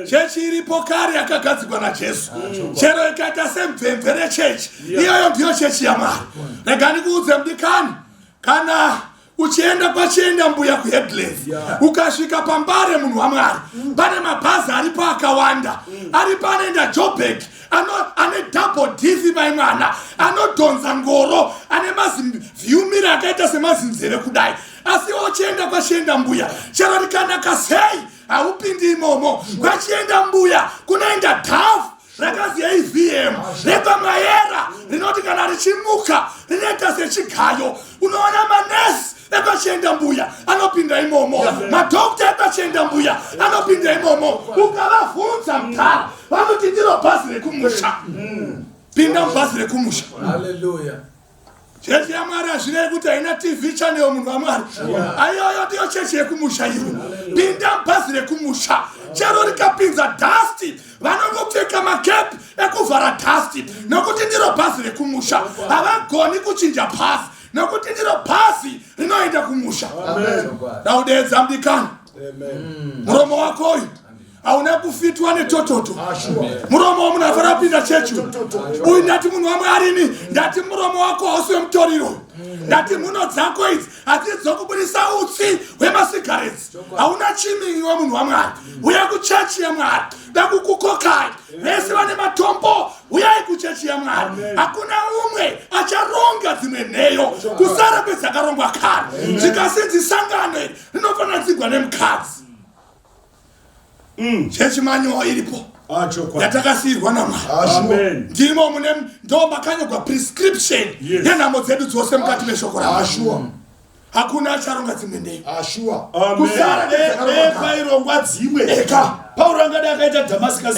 Chechi iripo kare yakagadzirwa naJesu. Chero ikaita semvemvere chechi. Iyoyo ndiyo chechi yaMwari. Rega ndikuudze mudikani, kana uchienda kwachienda mbuya kuHeadlands ukasvika pambare munhu waMwari, pane mabhazi aripo akawanda. Aripo anoenda Joburg ane double divi maimwana, anodhonza ngoro, ane mazivhiyumiri akaita semazinzeve kudai. Asi ochienda kwachienda mbuya, chero rikanaka sei haupindi imomo. Kwachienda mbuya kunoenda dhafu rakazi AVM repamayera rinoti kana richimuka rinoita sechigayo. Unoona manesi ekwachienda mbuya anopinda imomo, madhokta ekwachienda mbuya anopinda imomo. Ukavavhunza mutara vanoti ndiro bhazi rekumusha. pinda mubhazi rekumusha. Hallelujah. Chechi yaMwari hazvirevi kuti haina TV channel munhu waMwari. Ayoyo ndiyo chechi yekumusha iyo. Pinda mubhazi rekumusha. Chero rikapinza dust, vanongopfeka makepi ekuvhara dust. Nokuti ndiro bhazi rekumusha. Havagoni kuchinja pasi. Nokuti ndiro bhazi rinoenda kumusha. Daudedza mudikani. Muromo wako uyu hauna kufitwa netototo. Muromo wamunhu afara kupinda chechi. Uyu ndati munhu waMwari, ndati muromo wako hausi wemutoriro. Ndati mhuno dzako idzi hadzizokubudisa utsi hwemasigaretsi. Hauna chimini wemunhu waMwari. Uya kuchechi yaMwari. Dakukukokai. Vese vane matombo. Uyai kuchechi yaMwari. Hakuna umwe acharonga dzimwe nheyo kusara kwedzakarongwa kare. Zvikasinzi sangano iri rinofanira dzigwa nemukadzi. Chechi manyowa iripo. Yatakasiyirwa naMwari. Ndimo mune ndo makanyorwa prescription yenhamo dzedu dzose mukati meshoko raMwari. Hakuna acharonga dzimwe nheyo. Kusara pairongwa dzimwe. Eka. Pauro angada akaita Damascus.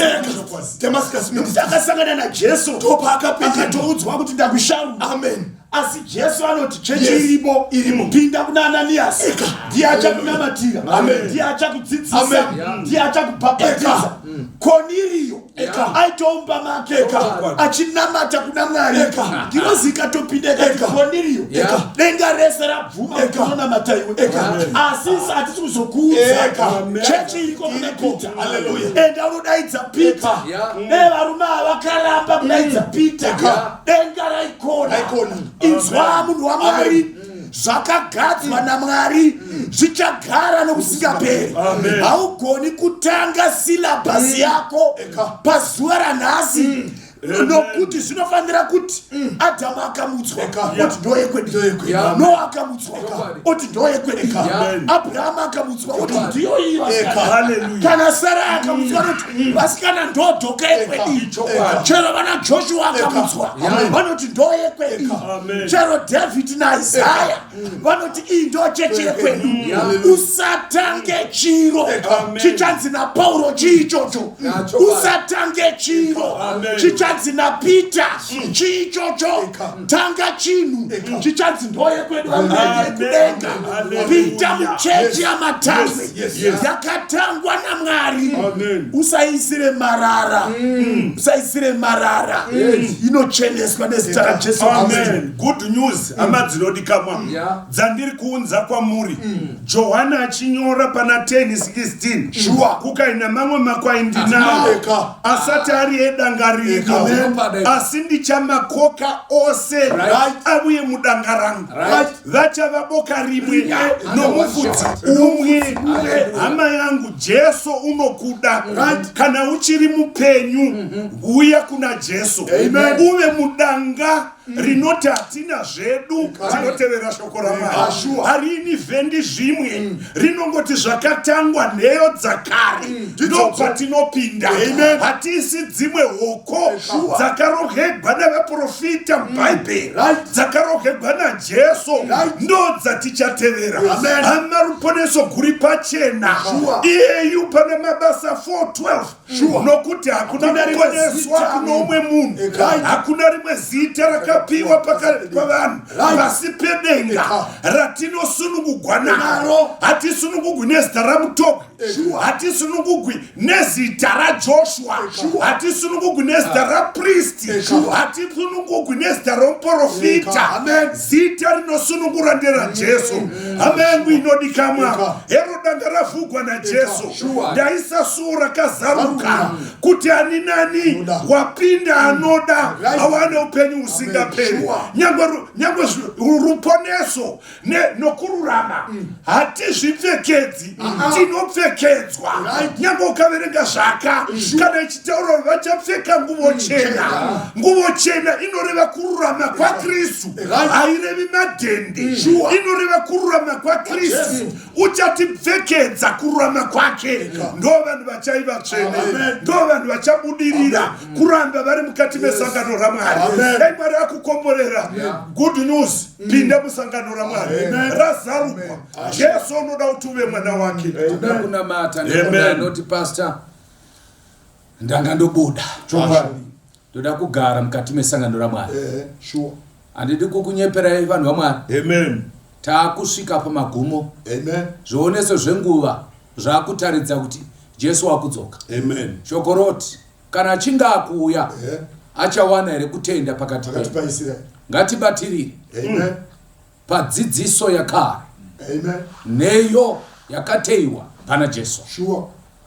Damascus ministry. Akasangana naJesu. Topa akatoudzwa kuti ndakusharuka. Amen. Asi Jesu anoti chechi iripo pinda kuna Ananias. Ndiye achakunamatira. Ndiye achakudzidzisa. Ndiye achakubhabhatiza. Cornelio aitoumba make achinamata kuna Mwari. Ndiro zikatopindeka Cornelio. Denga rese rabvuma kunonamata iwe. Asi hatisi kuzokuudza. Chechi iriko kuna Peter. Hallelujah. Enda unodaidza Peter. Nevarume vakaramba kudaidza Peter. Denga raikona. Inzwa munhu waMwari. Zvakagadzwa naMwari zvichagara nokusingaperi. Haugoni kutanga silabhasi yako pazuva ranhasi. Nokuti zvinofanira kuti Adamu akamutswa oti ndoyekwedu. Noa akamutswa oti ndoyekwedu. Abrahama akamutswa oti ndiyo iyo. Kana Sara akamutswa oti vasikana ndodhoka yekwedu. Chero vana Joshua akamutswa vanoti ndoyekwedu. Chero David naIsaya vanoti iyi ndo chechi yekwedu. Usatange chiro chichanzi naPauro chiichocho. Usatange chiro chichanzi na Peter chiichocho. Tanga chinhu chichanzi ndoyekwedu kudenga. Peter muchechi yamatanwe yakatangwa naMwari. Usaisire marara. Usaisire marara. Inocheneswa nezita raJesu. Good news amadzinodikamwa dzandiri kuunza kwamuri. Johana achinyora pana 10:16 kukaina mamwe makwai ndinawo asati ari edanga rino. Asi ndichamakoka ose abuye mudanga rangu. Vachava boka rimwe nomufudzi umwe. Hama yangu Jesu unokuda. Kana uchiri mupenyu uya kuna Jesu. Uve mudanga rinoti hatina zvedu tinotevera shoko raMwari. Harini vhendi zvimwe rinongoti zvakatangwa nheyo dzakare ndokwatinopinda. Hatisi dzimwe hoko dzakarohegwa navaprofita mubhaibheri dzakarohegwa naJesu ndo dzatichatevera. Hama ruponeso guri pachena iyeyu pana mabasa 4:12 nokuti hakuna ruponeswa kuno umwe munhu. Hakuna rimwe zita rakapiwa pakati pavanhu pasi pedenga ratinosunungugwa naro. Hatisunungugwi nezita ramutobwe. Hatisunungugwi nezita raJoshua. Hatisunungugwi nezita rapristi. Hatisunungugwi nezita romuprofita. Zita rinosunungura nderaJesu. Hama yangu inodikamwa. Hero danga ravhugwa naJesu. Ndaisa sura rakazaruka kuti ani nani wapinda anoda awane upenyu usingaperi. Nyangwe ruponeso nokururama hatizvipfekedzi tinopfekedzwa. Nyangwe ukaverenga zvaka kana ichitaura vachapfeka nguvo chena. Nguvo chena inoreva kururama kwaKristu. Hairevi madhende. Inoreva kururama kwaKristu. Uchatipfekedza kururama kwake. Ndo vanhu vachaiva tsvene. Ndo vanhu vachabudirira kuramba vari mukati mesangano raMwari. Mwari akukomborera. Good news. Pinda musangano raMwari. Razarukwa. Jesu unoda kuti uve mwana wake. Ndakunamata noti pastor ndanga ndobuda. ndoda kugara mukati mesangano raMwari. Sure. Handidi kukunyeperai vanhu vaMwari. Amen. Taakusvika pamagumo. Amen. Zvioneso zvenguva zvakutaridza kuti Jesu wakudzoka. Amen. Shoko roti kana achinge akuuya achawana here kutenda pakati pedu. Ngatibatirire. Amen. Padzidziso yakare. Amen. Neyo yakateiwa pana Jesu. Sure.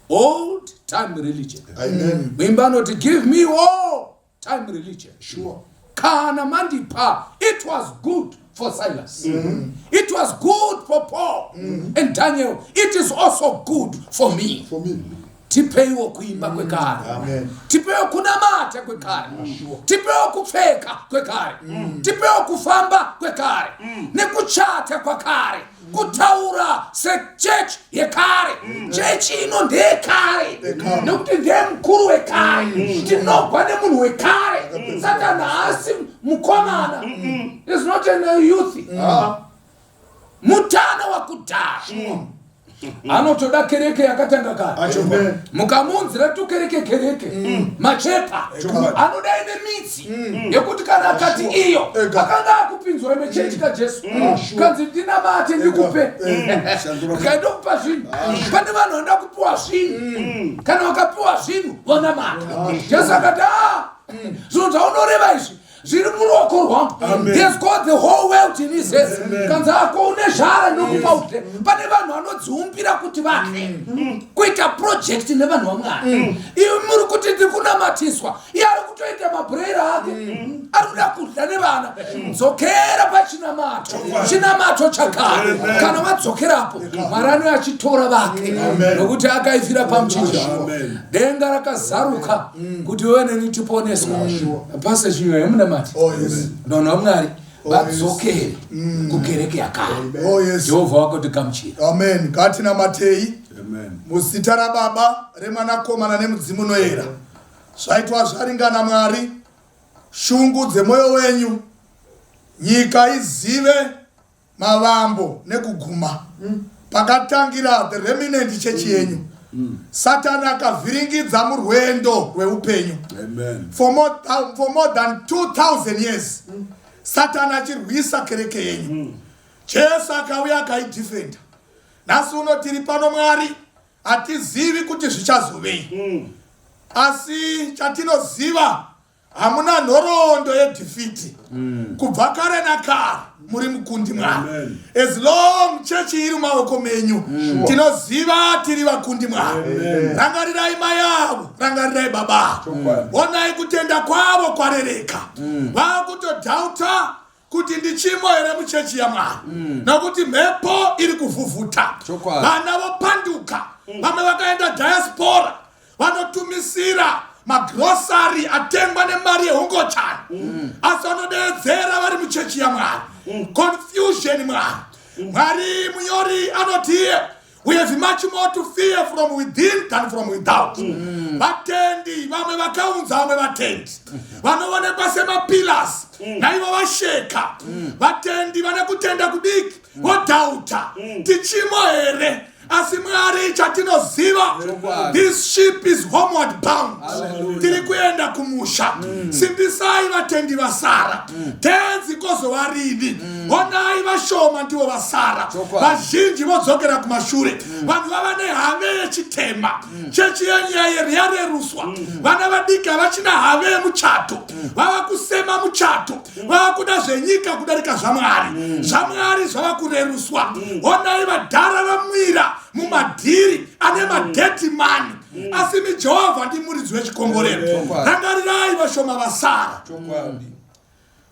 Old time religion. Amen. Mwimba noti give me all time religion. Sure. Kana mandipa, it was good for Silas. It was good for Paul and Daniel. It is also good for me. For me. Tipeiwo kuimba kwekare. Amen. Tipeiwo kunamata kwekare. Tipeiwo kupfeka kwekare. Tipeiwo kufamba kwekare. Nekuchata kwekare. Kutaura se church yekare. Church ino ndekare. Nekuti ndemukuru wekare. Tinogwa nemunhu wekare. Satana haasi mukomana. Is not a youth. Mutana wakudhara. Anotoda kereke yakatanga kare. Mukamunzira tukereke machepa anoda ine mitsi yekuti kana akati iyo akanga akupinzwa nechechi kaJesu kanzi ndinamate ndikupe kaenda kupa zvinhu pane vanhu vanoda kupiwa zvinhu kana vakapiwa zvinhu vonamata. Jesu akati zvinhu zvaunoreva izvi zviri muruoko rwangu. He has got the whole world in his hands. Kanzi ako une zvara nokupa ute. Pane vanhu vanodziumbira kuti vake kuita project nevanhu vaMwari. Iwe muri kuti ndikunamatiswa. Iye ari kutoita mabhurera ake. Ari kuda kudya nevana. Dzokera pachinamato. Chinamato chakare. Kana vadzokerapo Mwari anouya achitora vake nokuti akaifira pamuchinjikwa. Denga rakazaruka kuti wewe neni tiponeswa. Pase chinhu yemuna mati. Vanhu vaMwari vadzokere kukereke yakare. Jehovha wakati gamuchira. Amen. Ngatinamatei muzita raBaba remwanakomana nemudzimu unoyera. Zvaitwa zvaringana Mwari. Shungu dzemwoyo wenyu. Nyika izive mavambo nekuguma. Pakatangira the remnant church yenyu. Satana akavhiringidza murwendo rweupenyu. For more than 2000 years. Satana achirwisa kereke yenyu. Jesu akauya akaidefenda. Nhasi uno tiri pano Mwari hatizivi kuti zvichazovei. Asi chatinoziva hamuna nhoroondo yedhifiti. Kubva kare nakare muri mukundi Mwari. As long church iri mumaoko menyu tinoziva tiri vakundi Mwari. Rangarirai mai avo, rangarirai baba. Onai kutenda kwavo kwarereka. Vakutodhauta kuti ndichimo here muchechi yaMwari. Nokuti mhepo iri kuvhuvhuta. Vana vopanduka. Vamwe vakaenda diaspora vanotumisira magrosari atengwa nemari yehungochani. Asi vanodedzera vari muchechi yaMwari. Confusion Mwari. Mwari munyori anoti here, we have much more to fear from within than from without. Vatendi vamwe vakaunza vamwe vatendi vanoonekwa semapillars naivo vasheka. Vatendi vane kutenda kudiki vodhauta tichimo here. Asi Mwari chatinoziva, this ship is homeward bound. Tiri kuenda kumusha. Simbisai vatendi vasara. Tenzi kozo warini. Onai vashoma ndivo vasara. Vazhinji vodzokera kumashure. Vanhu vava nehave yechitema. Chechi yenyu yareruswa. Vana vadiki havachina have yemuchato. Vava kusema muchato. Vava kuda zvenyika kudarika zvaMwari. ZvaMwari zvava kureruswa. Onai vadhara vamwira mumadhiri ane madheti mani. Asi miJehovha ndimuridzi wechikomborero. Rangarirai vashoma vasara.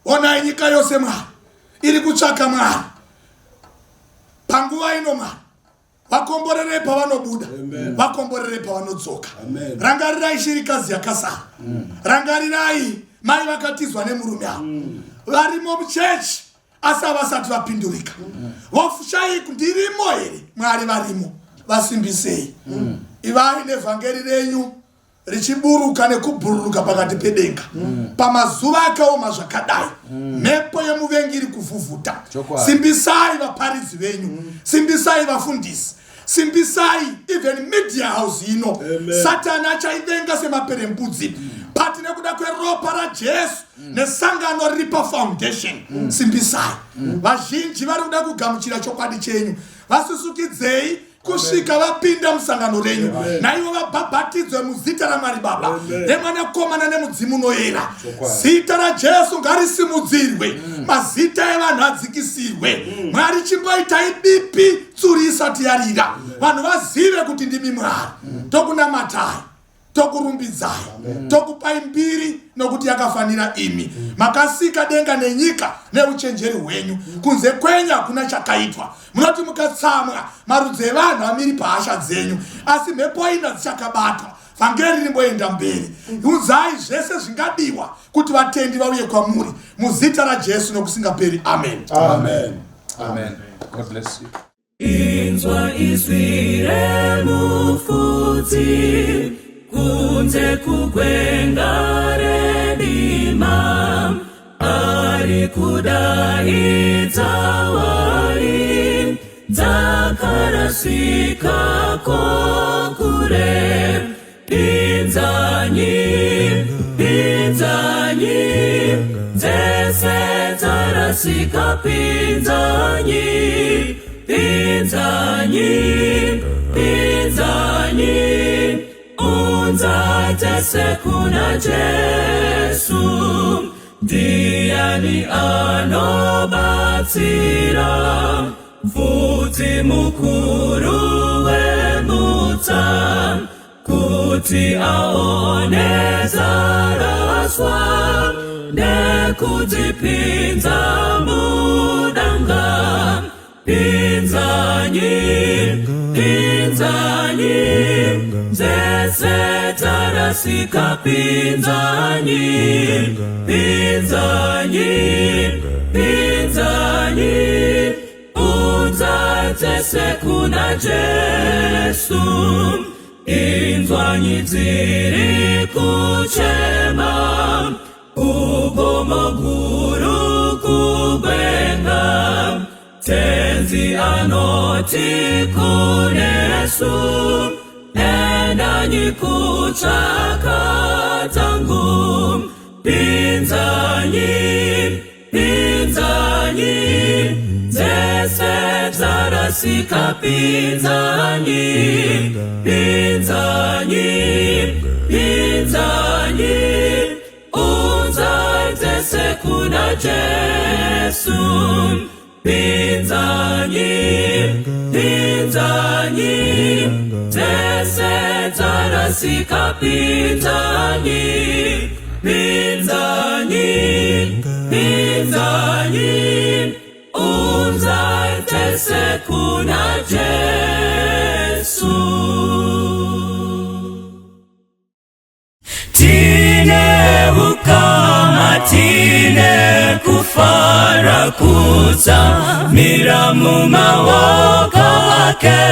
Onai nyika yose Mwari iri kutsvaka Mwari. Panguva ino Mwari vakomborerei pavanobuda, vakomborerei pavanodzoka. Rangarirai shirikazi yakasara. Rangarirai mai vakatizwa nemurume avo varimo muchechi asi havasati vapindurika. Voshai ndirimo here Mwari varimo vasimbisei. Ivai nevhangeri renyu richiburuka nekubhururuka pakati pedenga. Pamazuva akaoma zvakadai mhepo yemuvengi iri kuvhuvhuta. Simbisai vaparidzi venyu, simbisai vafundisi, simbisai even media house ino. Satana achaivenga semaperembudzi. but nekuda kweropa raJesu nesangano ripa foundation simbisai vazhinji vari kuda kugamuchira chokwadi chenyu vasisukidzei kusvika vapinda musangano renyu naivo vabhabhatidzwe muzita raMwari Baba neMwanakomana neMudzimu unoyera. Zita raJesu ngarisimudzirwe, mazita evanhu adzikisirwe. Mwari chimboitai bipi tsuri isati yarira, vanhu vazive kuti ndimi Mwari. Tokunamatai, tokurumbidzai, tokupai mbiri nokuti yakafanira imi. Makasika denga nenyika neuchenjeri hwenyu, kunze kwenyu hakuna chakaitwa. Munoti mukatsamwa marudzi evanhu amiri pahasha dzenyu, asi mhepo ina dzichakabatwa. Vhangeri rimboenda mberi. Unzai zvese zvingadiwa kuti vatendi vauye kwamuri muzita raJesu nokusingaperi. Amen. Amen. Amen. God bless you. Inzwa izwi remufudzi kunze kugwenga redima ari kudaidza wari dzakarasika kokure. Pinzanyi, pinzanyi, dzese dzarasika pinzanyi, pinzanyi, pinzanyi, unza dzese kuna Jesu, ndiani anobatsira, mfudzi mukuru wemutsa, kuti aone zaraswa nekudzipinza mudanga. Pinzanyi, pinzanyi, dzese dzarasika pinzanyi, pinzanyi, pinzanyi, unza dzese kuna Jesu. Inzwanyi dziri kuchema, ugomo guru kugwenga, tenzi anoti kunesu, endanyi kutsvaka dzangu. Pinzanyi, pinzanyi, dzese dzarasika pinzanyi, pinzanyi, pinzanyi, unza dzese kuna Jesu. Pinzanyi, pinzanyi, dzese dzarasika pinzanyi, pinzanyi, pinzanyi, unza dzese kuna Jesu. Tine ukama, tine kufara kutsamira mumaoko ake,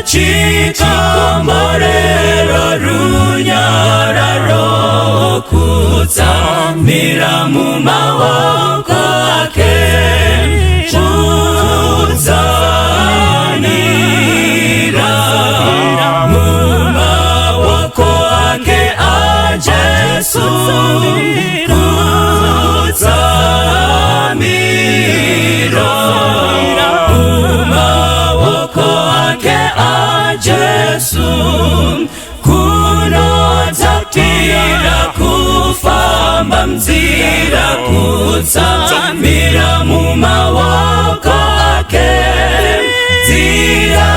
chikomborero runyararo kutsamira mumaoko ake. Kudzanira mumaoko ake a Jesu, kudzanira mumaoko ake a Jesu, kunodzatira kufamba mnzira, kudzanira mumaoko ake. Nzira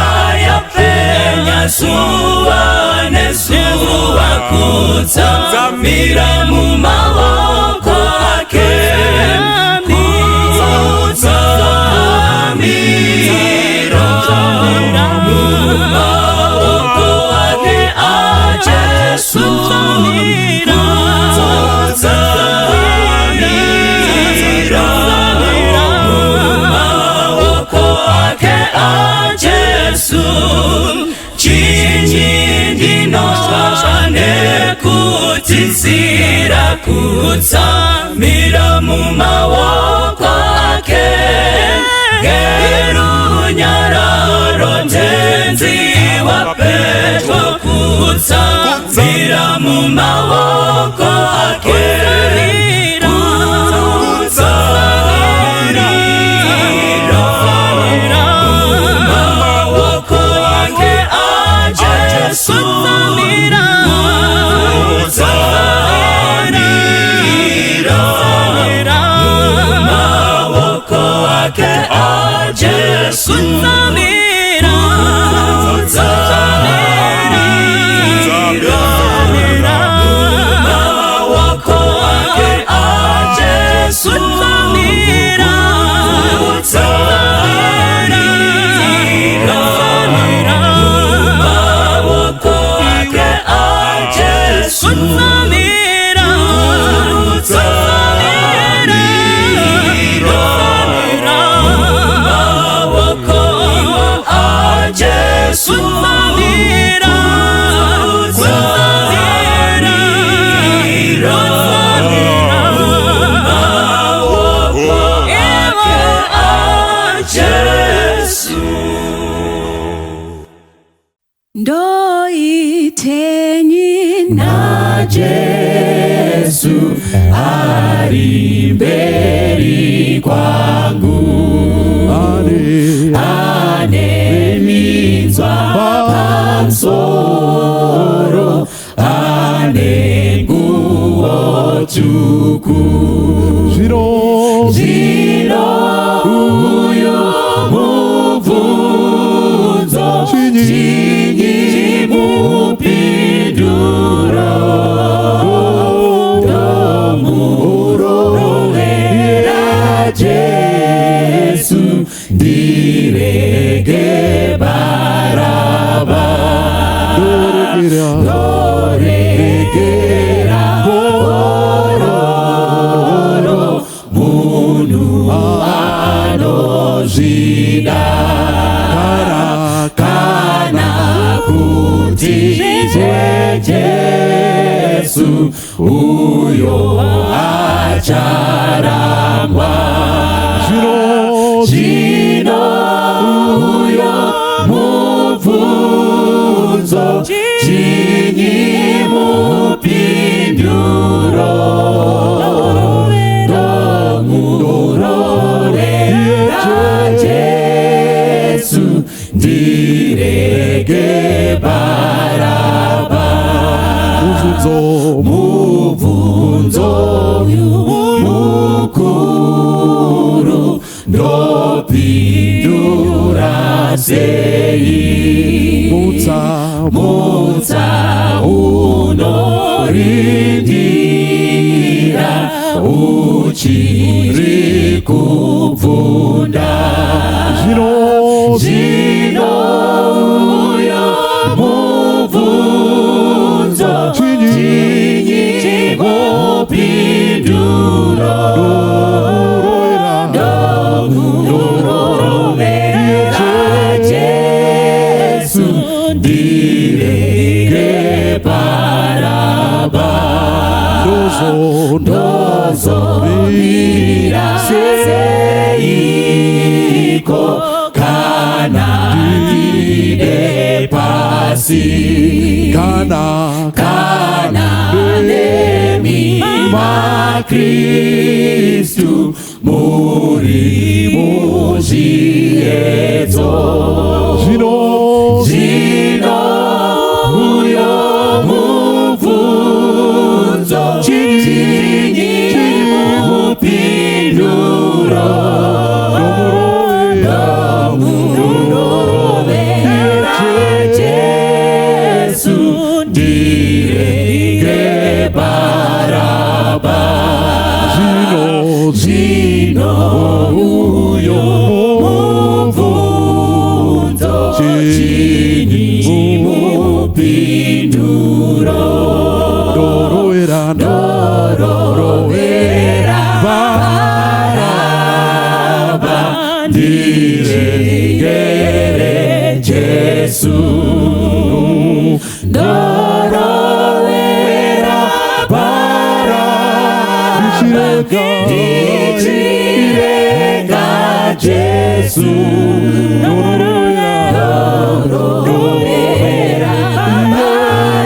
yapenya zuva nezuva, kudzanira mumaoko ake. Kudzanira mumaoko ake a Jesu, kudzanira mumaoko ake a Jesu. Chinyi ndinozva nekuti nzira kudzanira mumaoko ake. Gerunyararo tenzi wapedwa kudzanira mumaoko Jesu Jesu ari mberi kwangu, ane minzwa pamusoro, ane nguo tsvuku. Zvino uyo mubvunzo, chinyi mupinduro. Jesu ndirege baraba, doregera gororo, munhu anozvida kana kuti Jesu uyo acharangwa. Zvino uyo mubvunzo, chinyi mupinduro. Ndomurorera Jesu ndirege baraba. Mubvunzo mukuru ndopindura sei? Mutsa unorindira uchiri kubvunda. Zvino uyo mubvunzo, chinyi mupinduro. Jesu ndirege baraba, ndozomira seiko kana ndide pasi, kana nemi maKristu muri muzviedzo. Zvino uyo mubvunzo, chinyi mupinduro. Ndomurovera Jesu ndirege baraba. Zvino uyo mubvunzo, chinyi mupinduro. Ndorovera baraba, ndiregere Jesu. Ndorovera baraba, ndichirega Jesu. Ndorovera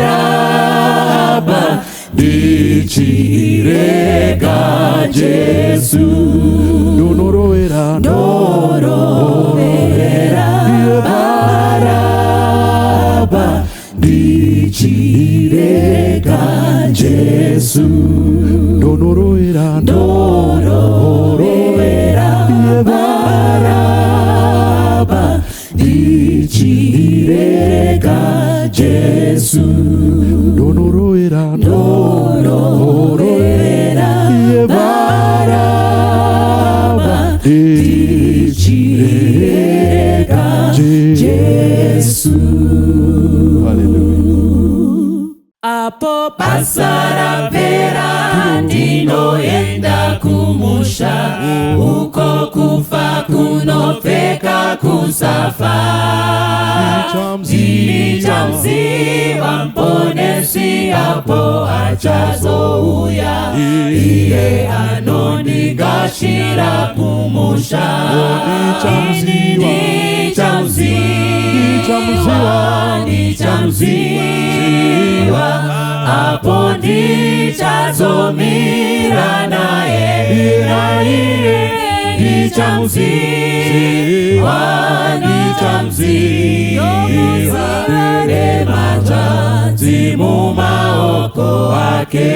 baraba, ndichirega Jesu. Ndorovera baraba, ndichirega Jesu. Ndorovera baraba, Jesu donoroera iye baraba tichirega Jesu. Apo pasara vera ndinoenda kumusha, uko kufa kunopfeka kusafa. Nichamziva mponesi apo achazouya, iye anondigashira kumusha. Nichamziva apo ndichazomira naye. Nichamziva nematadzi mumaoko ake.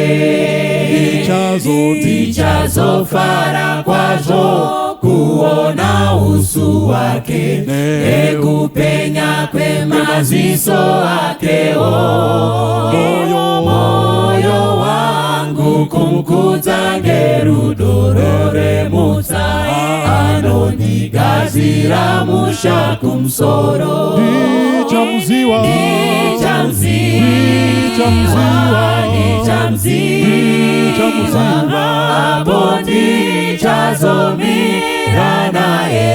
Tichazofara kwazvo kuona uso wake, nekupenya kwemaziso akewo. Moyo wangu kumkudza ngerudo roremutsa, anondigadzira musha kumusoro. Nichamziva apo ndichazomira naye.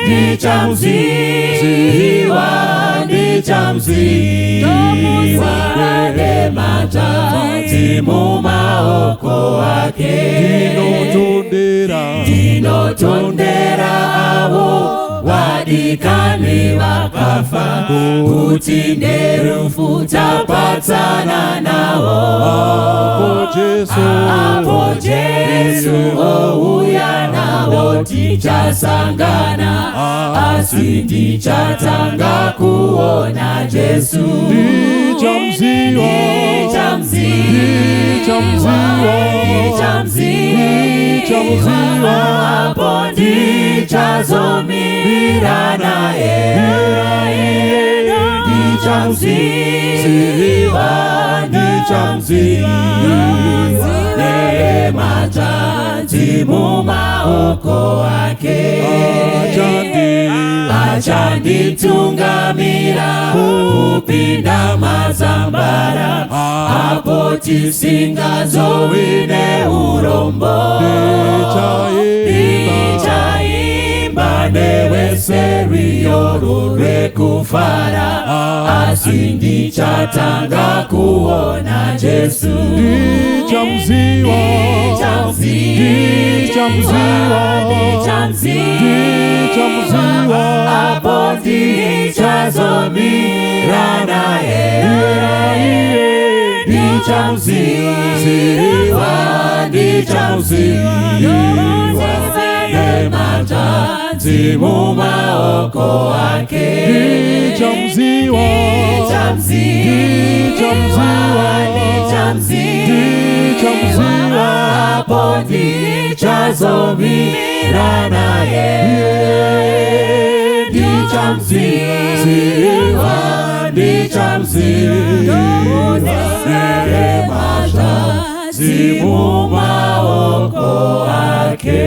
Nichamziva nematadzi mumaoko ake. Ndinotondera avo vadikani vakafa, kuti nderufu tapatsana navo. Apo Jesu ouya navo tichasangana, asi ndichatanga kuona Jesu. Nichamziva apo ndichazomira naye. Nichamziva nematadzi mumaoko ake. Achanditungamira kupinda mazambara, apo tisingazowi neurombo. Ndichaimba neweseriyo rwekufara, asi ndichatanga kuona Jesu. Nichamziva apo ndichazomira naye. Nichamziva nematadzi mumaoko ake. Nichamziva apo ndichazomira naye. Nichamziva nematadzi mumaoko ake.